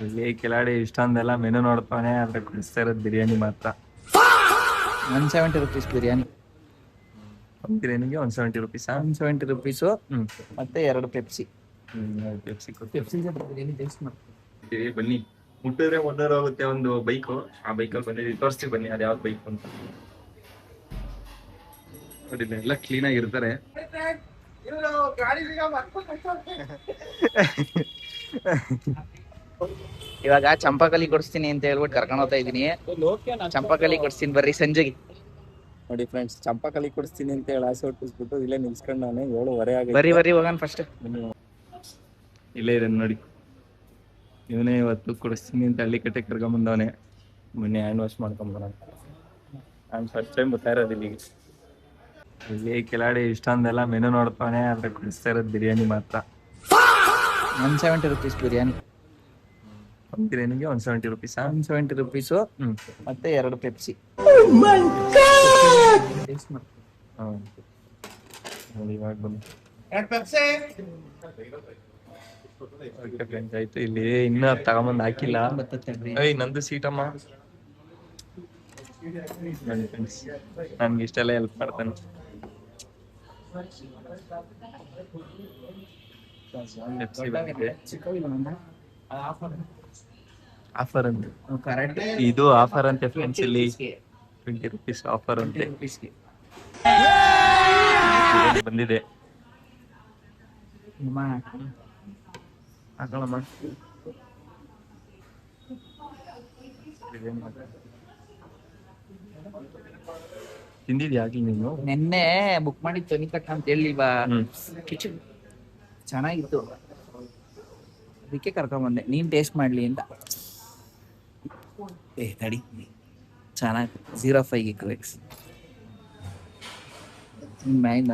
ಇಲ್ಲಿ ಕಿಲಾಡಿ ಇಷ್ಟೊಂದೆಲ್ಲ ಮೆನು ನೋಡ್ತಾನೆ ಆದ್ರೆ ಕೊಡಿಸ್ತಾ ಇರೋದು ಬಿರಿಯಾನಿ ಮಾತ್ರ. 170 rupees ಬಿರಿಯಾನಿ. ಒಂದು ಬಿರಿಯಾನಿಗೆ 170 rupees. 170 rupees ಹ್ಮ್ ಮತ್ತೆ 2 ಪೆಪ್ಸಿ. ಪೆಪ್ಸಿ ಪೆಪ್ಸಿ ಜೊತೆ ಬಿರಿಯಾನಿ ಟೇಸ್ಟ್ ಮಾಡ್ತೀವಿ. ಬನ್ನಿ. ಮುಟ್ಟಿದ್ರೆ ಒಂದೂರ ಹೋಗುತ್ತೆ ಒಂದು ಬೈಕು. ಆ ಬೈಕಲ್ಲಿ ಬಂದಿದ್ದೀವಿ, ತೋರಿಸ್ತೀವಿ ಬನ್ನಿ ಅದು ಯಾವ್ದು ಬೈಕ್ ಅಂತ. ನೋಡಿ ಎಲ್ಲ ಕ್ಲೀನ್ ಆಗಿರ್ತಾರೆ. ಇವಾಗ ಚಂಪಾಕಲಿ ಕೊಡಿಸ್ತೀನಿ ಅಂತ ಹೇಳ್ಬಿಟ್ಟು ಕರ್ಕೊಂಡು ಹೋಗ್ತಾ ಇದೀನಿ. ಚಂಪಾಕಲಿ ಕೊಡಿಸ್ತೀನಿ ಬರ್ರಿ ಸಂಜೆಗೆ. ನೋಡಿ ಫ್ರೆಂಡ್ಸ್, ಚಂಪಾಕಲಿ ಕೊಡಿಸ್ತೀನಿ ಅಂತ ಹೇಳಿ ಆಸೆ ಹೊಟ್ಟಿಸ್ಬಿಟ್ಟು ಇಲ್ಲೇ ನಿಲ್ಸ್ಕೊಂಡು ನಾನು 7:30 ಆಗಿ ಬರ್ರಿ ಹೋಗೋಣ ಫಸ್ಟ್. ಇಲ್ಲೇ ಇದೆ ನೋಡಿ, ಇವನೇ ಇವತ್ತು ಕೊಡಿಸ್ತೀನಿ ಅಂತ ಹಳ್ಳಿ ಕಟ್ಟೆ ಕರ್ಕೊಂಬಂದವನೇ. ಮೊನ್ನೆ ಹ್ಯಾಂಡ್ ವಾಶ್ ಮಾಡ್ಕೊಂಬರೋಣ. ನಾನು ಫಸ್ಟ್ ಟೈಮ್ ಬರ್ತಾ ಇರೋದು ಇಲ್ಲಿಗೆ. ಇಲ್ಲಿ ಕಿಲಾಡಿ ಇಷ್ಟೊಂದೆಲ್ಲ ಮೆನು ನೋಡ್ತಾನೆ ಆದ್ರೆ ಕೊಡಿಸ್ತಾ ಇರೋದು ಬಿರಿಯಾನಿ ಮಾತ್ರ. 170 rupees ಬಿರಿಯಾನಿ. ಒಂದು ಬಿರಿಯಾನಿಗೆ 170 rupees. 170 rupees ಮತ್ತೆ 2 ಪೆಪ್ಸಿ. ಟೇಸ್ಟ್ ಮಾಡ್ತೀವಿ. ನೋಡಿ ಇವಾಗ ಬನ್ನಿ. ಓಕೆ ಫ್ರೆಂಡ್ಸ್, ಆಯ್ತು. ಇಲ್ಲಿ ಇನ್ನೂ ತಗೊಂಬಂದು ಹಾಕಿಲ್ಲ. ಏಯ್ ನಂದು ಸೀಟಮ್ಮ. ನನ್ನ ಫ್ರೆಂಡ್ಸ್ ನನ್ಗೆ ಇಷ್ಟೆಲ್ಲ ಹೆಲ್ಪ್ ಮಾಡ್ತಾನೆ. ಆಫರ್ ಅಂತ ಇದು ಆಫರ್ ಅಂತೆ ಫ್ರೆಂಡ್ಸ್. ಇಲ್ಲಿ 20 rupees ಆಫರ್ ಅಂತೆ ಬಂದಿದೆ. ಹಾಕೊಳ್ಳಮ್ಮ. ತಿಂದಿದ್ಯಾ ಆಗ್ಲಿ ನೀನು? ನಿನ್ನೆ ಬುಕ್ ಮಾಡಿದ್ದು ತೊನಿಕಟ್ಟ ಅಂತ ಹೇಳಿಲ್ವಾ, ಕಿಚನ್ ಚೆನ್ನಾಗಿತ್ತು, ಅದಕ್ಕೆ ಕರ್ಕೊಂಬಂದೆ ನೀನ್ ಟೇಸ್ಟ್ ಮಾಡ್ಲಿ ಅಂತ. ತಡಿ, ಚೆನ್ನಾಗಿ 05 ಗ್ರೇಕ್ಸ್ ಮ್ಯಾಗಿಂದ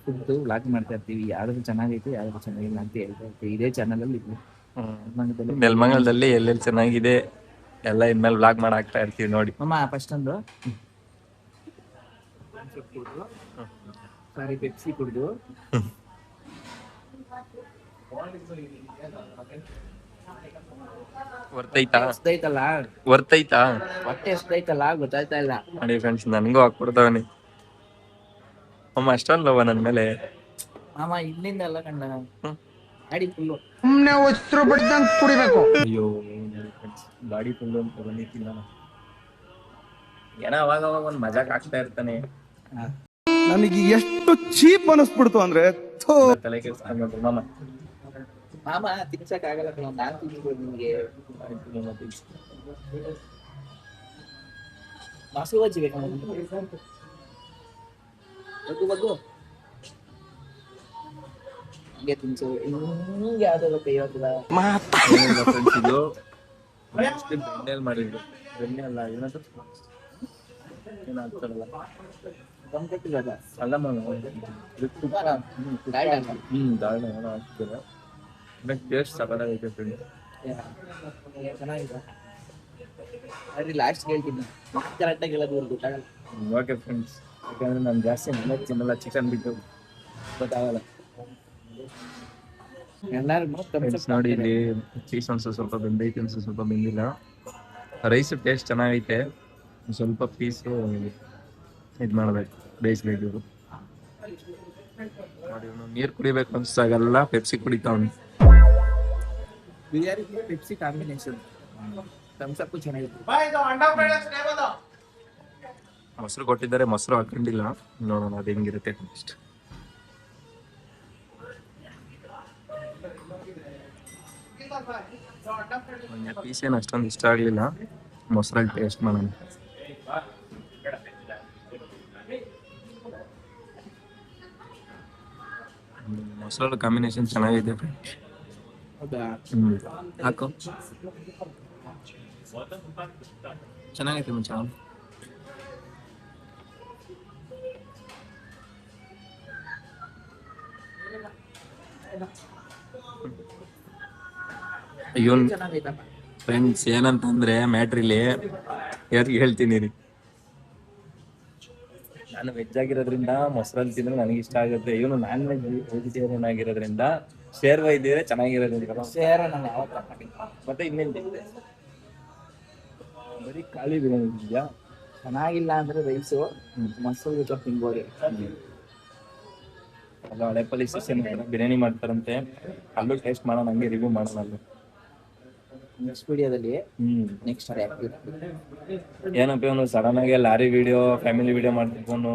ಫುಡ್ ವ್ಲಾಗ್ ಮಾಡ್ತಾ ಇರ್ತೀವಿ. ಯಾವ್ದು ಚೆನ್ನಾಗೈತೆ ಯಾವ್ದು ಚೆನ್ನಾಗಿಲ್ಲ ಅಂತ ಹೇಳ್ತಾ ಇರ್ತೀವಿ ಇದೇ ಚಾನಲ್ ಅಲ್ಲಿ. ನೆಲಮಂಗಲದಲ್ಲಿ ಎಲ್ಲೆಲ್ಲಿ ಚೆನ್ನಾಗಿದೆ ಎಲ್ಲ ಇನ್ಮೇಲೆ ವ್ಲಾಗ್ ಮಾಡಾಕ್ತಾ ಇರ್ತೀವಿ ನೋಡಿ. ಅಮ್ಮ ಫಸ್ಟ್ ಒಂದು ಸಾರಿ ಪೆಪ್ಸಿ ಕುಡ್ದು ವರ್ತೈತಲ್ಲ ಹೊಟ್ಟೆ ಎಷ್ಟೈತಲ್ಲ ಗೊತ್ತಾಯ್ತಾ ಇಲ್ಲ ನೋಡಿ ಫ್ರೆಂಡ್ಸ್. ನನ್ಗೂ ಹಾಕ್ಬಿಡ್ತಾವನಿ ಅಮ್ಮ. ಅಷ್ಟೊಂದವ ನನ್ ಮೇಲೆ ಮಾಮ. ಇಲ್ಲಿಂದ ಎಲ್ಲ ಕಂಡ ಗಾಡಿ ಫುಲ್ಲು ಸುಮ್ನೆ ವಸ್ತ್ರ ಬಿಡ್ದಂಗ್ ಕುಡಿಬೇಕು. ಅಯ್ಯೋ ಗಾಡಿ ಫುಲ್ಲು ಅಂತ ಬಂದಿತ್ತಿಲ್ಲ. ಏನೋ ಅವಾಗ ಒಂದ್ ಮಜಾಕ್ ಆಗ್ತಾ ಇರ್ತಾನೆ. ನನಗೆ ಎಷ್ಟು ಚೀಪ್ ಅನಿಸ್ಬಿಡ್ತು ಅಂದ್ರೆ ತಲೆ ಕೆಲ್ಸ ಮಾಮ. ಮಾಮ ತಿನ್ಸಕ್ ಆಗಲ್ಲ, ನಾನ್ ತಿನ್ಬೋದು ನಿಮ್ಗೆ. ಮಾಸು ಬಜ್ಜಿ ಬೇಕಾ ಬಗ್ಗು ಹಂಗೆ ತಿನ್ಸು. ಹಿಂಗೆ ಯಾವ್ದಲ್ಲ ಕೈ ಹೋಗ್ತದ ಇದು ಬೆಣ್ಣೆಲ್ ಮಾಡಿದ್ರು. ಬೆಣ್ಣೆ ಅಲ್ಲ ಏನಾದ್ರು ಏನಾಗ್ತಾರಲ್ಲ ಕಟ್ಟಿರೋದ ಅಲ್ಲ ಮಾಮ. ದಾಲ್ ಏನೋ ಹಾಕ್ತಾರೆ. ಟೇಸ್ಟ್ ಸಕಲಾಗೈತೆ ಫ್ರೆಂಡ್. ಚೆನ್ನಾಗಿದೆ. ಅದ್ರಿ ಲಾಸ್ಟ್ ಹೇಳ್ತೀನಿ, ಕರೆಕ್ಟಾಗಿ ಹೇಳೋದು ಗೊತ್ತಾಗಲ್ಲ. ಓಕೆ ಫ್ರೆಂಡ್ಸ್, ಯಾಕಂದ್ರೆ ನಾನು ಜಾಸ್ತಿ ಮನೆ ತಿನ್ನಲ್ಲ, ಚಿಕನ್ ಬಿಟ್ಟು ಗೊತ್ತಾಗಲ್ಲ. ನೋಡಿ ಇಲ್ಲಿ ಚೀಸ್ ಅನ್ಸು ಸ್ವಲ್ಪ ಬೆಂದೈತೆ, ಅನ್ಸು ಸ್ವಲ್ಪ ಬೆಂದಿಲ್ಲ. ರೈಸ್ ಟೇಸ್ಟ್ ಚೆನ್ನಾಗೈತೆ, ಸ್ವಲ್ಪ ಪೀಸು ಇದು ಮಾಡ್ಬೇಕು, ಬೇಯಿಸ್ಬೇಕು. ಇವರು ನೋಡಿ, ಇವನು ನೀರು ಕುಡಿಬೇಕು ಅನ್ಸಾಗಲ್ಲ, ಪೆಪ್ಸಿ ಕುಡಿತಾವನು. Biryani Pepsi combination. Thums Up ಚೆನ್ನಾಗಿತ್ತು. ಮೊಸರು ಕೊಟ್ಟಿದ್ದಾರೆ, ಮೊಸರು ಹಾಕೊಂಡಿಲ್ಲ. ನೋಡೋಣ ಅದು ಹೆಂಗಿರುತ್ತೆ ಟೇಸ್ಟ್. ಪೀಸ್ ಏನು ಅಷ್ಟೊಂದು ಇಷ್ಟ ಆಗಲಿಲ್ಲ, ಮೊಸರಲ್ಲಿ ಟೇಸ್ಟ್ ಮಾಡೋಣ. ಮೊಸರು ಕಾಂಬಿನೇಷನ್ ಚೆನ್ನಾಗಿದೆ. ಹಾಕು, ಚೆನ್ನಾಗೈತೆ ಮುಂಚೆ. ಇವನ್ ಫ್ರೆಂಡ್ಸ್ ಏನಂತಂದ್ರೆ ಮ್ಯಾಟ್ರಿಲಿ ಯಾರಿಗೆ ಹೇಳ್ತೀನಿ ರೀ, ನಾನು ವೆಜ್ ಆಗಿರೋದ್ರಿಂದ ಮೊಸರಲ್ಲಿ ತಿಂದ್ರೆ ನನಗೆ ಇಷ್ಟ ಆಗುತ್ತೆ. ಇವನು ನಾನ್ ವೆಜಿಟೇರಿಯನ್ ಆಗಿರೋದ್ರಿಂದ ಶೇರ್ವ ಇದ್ದಿದ್ರೆ ಚೆನ್ನಾಗಿರೋದ್ರಿಂದ ಸೇರ ನಾನು ಯಾವತ್ತು ತಗೊಂಡಿಲ್ಲ. ಮತ್ತೆ ಇನ್ನೇನ್ ತಿಂದೆ? ಬರೀ ಖಾಲಿ ಬಿರಿಯಾನಿ ಇದೆಯಾ? ಚೆನ್ನಾಗಿಲ್ಲ ಅಂದ್ರೆ ರೈಸು ಮೊಸರು ಜೊತೆ ತಿನ್ಬೋದು. ಅಲ್ಲ ಹಳೆ ಪೊಲೀಸ್ ಸ್ಟೇಷನ್ ಬಿರಿಯಾನಿ ಮಾಡ್ತಾರಂತೆ, ಅಲ್ಲೂ ಟೇಸ್ಟ್ ಮಾಡೋಣ, ಹಂಗೆ ರಿವ್ಯೂ ಮಾಡೋಣ ಅಲ್ಲೂ. ನೆಕ್ಸ್ಟ್ ವಿಡಿಯೋದಲ್ಲಿ ನೆಕ್ಸ್ಟ್ ಏನಪ್ಪ ಇವನು ಸಡನ್ ಆಗಿ ಲಾರಿ ವಿಡಿಯೋ ಫ್ಯಾಮಿಲಿ ವಿಡಿಯೋ ಮಾಡ್ತಿದ್ವನು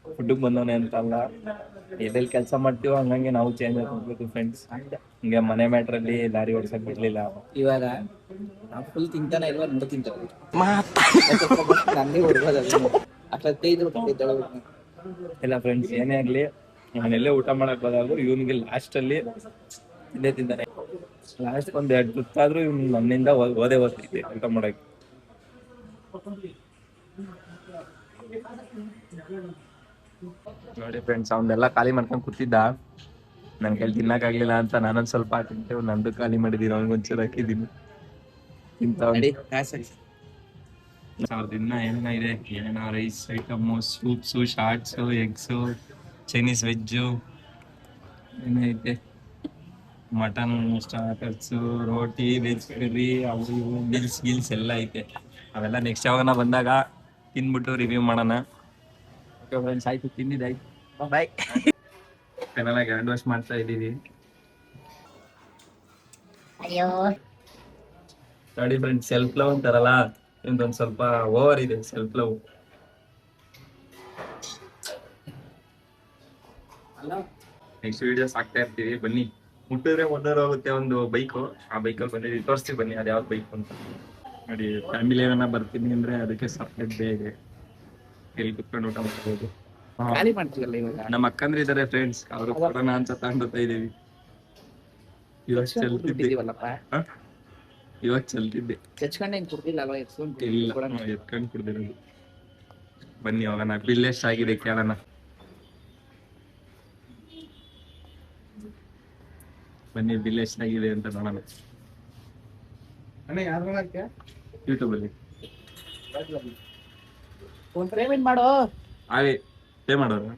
ಫುಡ್ಗೆ ಬಂದವನೆ ಅಂತ ಅಲ್ಲ, ಎಲ್ಲೆಲ್ಲಿ ಕೆಲಸ ಮಾಡ್ತೀವೋ ಹಂಗಂಗೆ ನಾವು ಚೇಂಜ್ ಆಗ್ಬೇಕು ಫ್ರೆಂಡ್ಸ್. ಹಿಂಗೆ ಮನೆ ಮ್ಯಾಟ್ರಲ್ಲಿ ಲಾರಿ ಓಡಿಸಕ್ ಬಿಡ್ಲಿಲ್ಲ. ಇವಾಗ ನಾವು ಫುಲ್ ತಿಂತಾನೆ ಇಲ್ವಾ ನೋಡಿ ತಿಂತಾರೆ ನನಗೆ ಹೊಡ್ಬೋದು ಅಷ್ಟೈದು ಇಲ್ಲ ಫ್ರೆಂಡ್ಸ್, ಏನೇ ಆಗ್ಲಿ ನಾನೆಲ್ಲೇ ಊಟ ಮಾಡಕ್ ಹೋದಾಗು ಇವನಿಗೆ ಲಾಸ್ಟ್ ಅಲ್ಲಿ ತಿಂದೇ ತಿಂತಾನೆ. ಲಾಸ್ಟ್ ಒಂದ್ 2 ತುತ್ತಾದ್ರೂ ಇವ್ನು ನನ್ನಿಂದ ಓದೇ ಓದ್ತೈತೆ ಊಟ ಮಾಡಕ್ಕೆ. ನೋಡಿ ಫ್ರೆಂಡ್ಸ್, ಅವನ್ನೆಲ್ಲ ಖಾಲಿ ಮಾಡ್ಕೊಂಡ್ ಕೂತಿದ್ದ, ನನ್ ಕೈಲಿ ತಿನ್ನಕ್ಕಾಗ್ಲಿಲ್ಲ ಅಂತ ನಾನೊಂದ್ ಸ್ವಲ್ಪ ತಿಂತೇವೆ. ನಂದು ಖಾಲಿ ಮಾಡಿದೀನಿ, ಅವ್ನಿಗೊಂಚೂರು ಹಾಕಿದೀನಿ ದಿನ ಏನೇನೋ ಇದೆ, ಏನೇನೋ rice item, soups, shorts, eggs, Chinese veg ಏನೈತೆ, ಮಟನ್ ಸ್ಟಾರ್ಟರ್ಸು, ರೋಟಿ, ವೆಜ್ ಕರಿ, ಅವು ಇವು ಗಿಲ್ಸ್ ಎಲ್ಲ ಐತೆ. ಅವೆಲ್ಲ ನೆಕ್ಸ್ಟ್ ಯಾವಾಗ ಬಂದಾಗ ತಿನ್ಬಿಟ್ಟು ರಿವ್ಯೂ ಮಾಡೋಣ. ಓಕೆ ಫ್ರೆಂಡ್ಸ್, ಆಯ್ತು, ತಿಂದಿದ್ದಾಯ್ತು, ಬಾಯ್. ಫೈನಲ್ ಆಗಿ ಹ್ಯಾಂಡ್ ವಾಶ್ ಮಾಡ್ತಾ ಇದ್ದೀವಿ. ನೋಡಿ ಫ್ರೆಂಡ್ಸ್, ಸೆಲ್ಫ್ ಲವ್ ಅಂತಾರಲ್ಲ, ಇದೊಂದು ಸ್ವಲ್ಪ ಓವರ್ ಇದೆ ಸೆಲ್ಫ್ ಲವ್. ನೆಕ್ಸ್ಟ್ ವಿಡಿಯೋಸ್ ಹಾಕ್ತಾ ಇರ್ತೀವಿ, ಬನ್ನಿ. ಮುಟ್ಟಿದ್ರೆ ಹೋಗುತ್ತೆ ಒಂದು ಬೈಕು, ಆ ಬೈಕಲ್ಲಿ ಬಂದಿದ್ದೀವಿ, ತೋರಿಸ್ತೀವಿ ಬನ್ನಿ ಅದು ಯಾವ್ದು ಬೈಕ್ ಅಂತ. ನೋಡಿ ಫ್ಯಾಮಿಲಿ ಏನಾರ ಬರ್ತೀನಿ ಅಂದ್ರೆ ಅದಕ್ಕೆ ಸಪ್ರೇಟ್ ಬೇಗ ಎಲ್ಲಿ ಕುತ್ಕೊಂಡು ಊಟ ಮಾಡ್ಬೋದು. ಖಾಲಿ ಮಾಡ್ತೀವಲ್ಲ ಇವಾಗ. ನಮ್ಮ ಅಕ್ಕಂದ್ರೆ ಇದಾರೆ ಫ್ರೆಂಡ್ಸ್, ಅವರು ಕೊಡೋಣ ಅಂತ ತಗೊಂಡ್ತಾ ಇದೀವಿ. ಇವಾಗ ಚಲ್ತಿದ್ದೆ ಚಚ್ಕೊಂಡೆ ಹಿಂಗ್ ಕುಡ್ದಿಲ್ಲ ಅಲ್ವಾ? ಇಲ್ಲ, ಎತ್ಕೊಂಡು ಕುಡ್ದಿರೋದು. ಬನ್ನಿ ಹೋಗೋಣ, ಬಿಲ್ ಎಷ್ಟಾಗಿದೆ ಕೇಳೋಣ. ಬನ್ನಿ, ಬಿಲ್ ಎಷ್ಟಾಗಿದೆ ಅಂತ ನೋಡೋಣ. ಯೂಟ್ಯೂಬ್ ಅಲ್ಲಿ ಪೇಮೆಂಟ್ ಮಾಡೋ, ಹಾಗೆ ಪೇ ಮಾಡೋರು.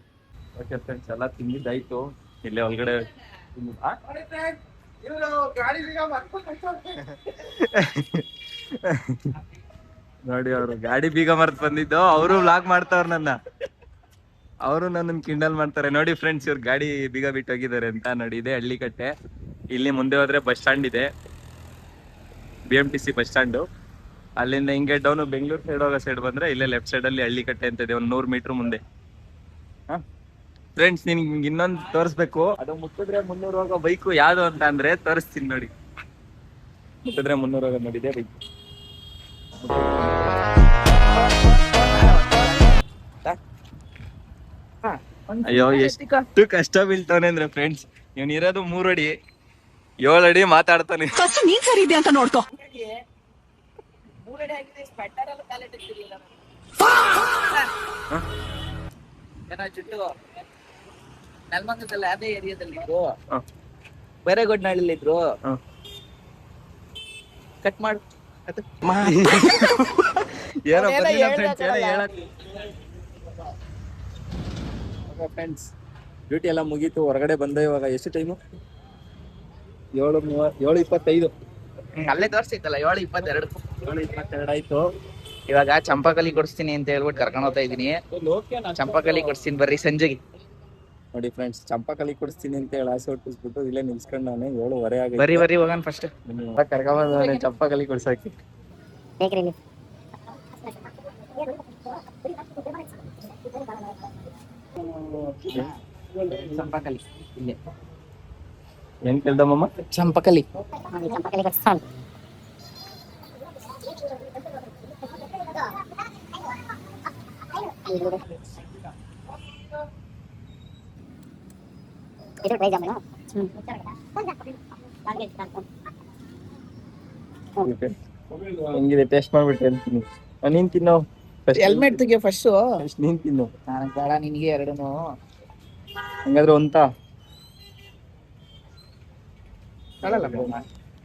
ಓಕೆ ಫ್ರೆಂಡ್ಸ್, ಎಲ್ಲ ತಿಂದಿದ್ದಾಯ್ತು. ಇಲ್ಲೇ ಒಳಗಡೆ ನೋಡಿ, ಅವರು ಗಾಡಿ ಬೀಗ ಮರ್ತ್ ಬಂದಿದ್ದು. ಅವರು ವ್ಲಾಗ್ ಮಾಡ್ತಾವ್ರ ಅವರು ನನ್ನನ್ನು ಕಿಂಡಲ್ ಮಾಡ್ತಾರೆ. ನೋಡಿ ಫ್ರೆಂಡ್ಸ್, ಇವ್ರ ಗಾಡಿ ಬೀಗ ಬಿಟ್ಟು ಹೋಗಿದ್ದಾರೆ ಅಂತ. ನೋಡಿ, ಇದೆ ಹಳ್ಳಿಕಟ್ಟೆ. ಇಲ್ಲಿ ಮುಂದೆ ಹೋದ್ರೆ ಬಸ್ ಸ್ಟ್ಯಾಂಡ್ ಇದೆ, BMTC ಬಸ್ ಸ್ಟ್ಯಾಂಡು. ಅಲ್ಲಿಂದ ಹಿಂಗೆ ಡೌನ್ ಬೆಂಗಳೂರು ಸೈಡ್ ಹೋಗೋ ಸೈಡ್ ಬಂದ್ರೆ ಇಲ್ಲೇ ಲೆಫ್ಟ್ ಸೈಡ್ ಅಲ್ಲಿ ಹಳ್ಳಿಕಟ್ಟೆ ಅಂತ ಇದೆ, ಒಂದು 100 ಮೀಟರ್ ಮುಂದೆ. ಫ್ರೆಂಡ್ಸ್, ನಿನ್ಗೆ ಇನ್ನೊಂದು ತೋರಿಸ್ಬೇಕು. ಅದು ಮುಟ್ಟಿದ್ರೆ 300 ಹೋಗೋ ಬೈಕು ಯಾವ್ದು ಅಂತ ಅಂದ್ರೆ ತೋರಿಸ್ತೀನಿ ನೋಡಿ. ಮುಟ್ಟಿದ್ರೆ 300 ಹೋಗೋ ನೋಡಿದೆ ಬೈಕ್. ಅಯ್ಯೋ, ಎಷ್ಟು ಕಷ್ಟ ಬೀಳ್ತಾನೆ ಅಂದ್ರೆ ಫ್ರೆಂಡ್ಸ್, ಇವನ್ ಇರೋದು 3 ಅಡಿ, 7 ಅಡಿ ಮಾತಾಡ್ತಾನೆ. ನೀನ್ ಸರಿ ಇದೆ ಅಂತ ನೋಡ್ಕೋ. ನೆಲಮಂಗಲದಲ್ಲಿ ಅದೇ ಏರಿಯಾದಲ್ಲಿ ಬೇರೆಗೊಡ್ನಹಳ್ಳಿ ಇದ್ರು. ಕಟ್ ಮಾಡು. ಫ್ರೆಂಡ್ಸ್, ಡ್ಯೂಟಿ ಎಲ್ಲ ಮುಗೀತು, ಹೊರಗಡೆ ಬಂದೆ. ಇವಾಗ ಎಷ್ಟು ಟೈಮು? 7:25. ಅಲ್ಲೇ ತೋರಿಸ್ತೈತಲ್ಲ 7:22. 7:22 ಆಯ್ತು. ಇವಾಗ ಚಂಪಾಕಲಿ ಕೊಡಿಸ್ತೀನಿ ಅಂತ ಹೇಳ್ಬಿಟ್ಟು ಕರ್ಕೊಂಡು ಹೋಗ್ತಾ ಇದೀನಿ. ಚಂಪಾಕಲಿ ಕೊಡಿಸ್ತೀನಿ ಬರ್ರಿ ಸಂಜೆಗೆ. ನೋಡಿ ಫ್ರೆಂಡ್ಸ್, ಚಂಪಾಕಲಿ ಕೊಡಿಸ್ತೀನಿ ಅಂತ ಹೇಳಿ ಆಸೆ ಹೊಟ್ಟಿಸ್ಬಿಟ್ಟು ಇಲ್ಲೇ ನಿಲ್ಸ್ಕೊಂಡವನೆ. 7:30 ಆಗಿದೆ. ಬರ್ರಿ ಹೋಗೋಣ ಫಸ್ಟ್. ಕರ್ಕೊಂಬಂದವನೆ ಚಂಪಾಕಲಿ ಕೊಡ್ಸಕ್ಕೆ. ಚಂಪಾಕಲಿ ಇಲ್ಲೇ. ಏನ್ ಕೇಳ್ದಮ್ಮ? ಚಂಪಾಕಲಿ. ಹೆಂಗಿದೆ ಟೇಸ್ಟ್ ಮಾಡ್ಬಿಟ್ಟು ಹೇಳ್ತೀನಿ. ನೀನ್ ತಿನ್ನೋ, ಹೆಲ್ಮೆಟ್ ತೆಗಿಯೋ ಫಸ್ಟ್. ನೀನ್ ತಿನ್ನು. ನನಗೆ ಬೇಡ, ನಿನಗೆ ಎರಡೂ. ಹಂಗಾದ್ರೆ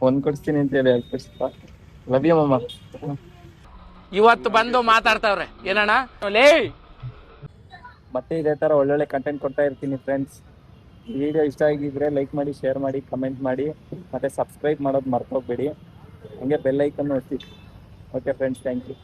ಒಂದ್ ಕೊಡ್ಸ್ತೀನಿ ಅಂತ ಹೇಳಿ 2 ಕೊಡ್ಸ್ತಾ. ಲವ್ ಯು ಮಮ್ಮ. ಇವತ್ತು ಬಂದು ಮಾತಾಡ್ತಾವ್ರೆ ಏನಣ್ಣ ಲೇ ಮತ್ತೆ ಇದೇ ಥರ ಒಳ್ಳೊಳ್ಳೆ ಕಂಟೆಂಟ್ ಕೊಡ್ತಾ ಇರ್ತೀನಿ ಫ್ರೆಂಡ್ಸ್. ಈ ವಿಡಿಯೋ ಇಷ್ಟ ಆಗಿದ್ರೆ ಲೈಕ್ ಮಾಡಿ, ಶೇರ್ ಮಾಡಿ, ಕಮೆಂಟ್ ಮಾಡಿ, ಮತ್ತು ಸಬ್ಸ್ಕ್ರೈಬ್ ಮಾಡೋದು ಮರ್ತೋಗ್ಬೇಡಿ. ಹಂಗೆ ಬೆಲ್ ಐಕನ್ ಒತ್ತಿ. Okay friends, thank you.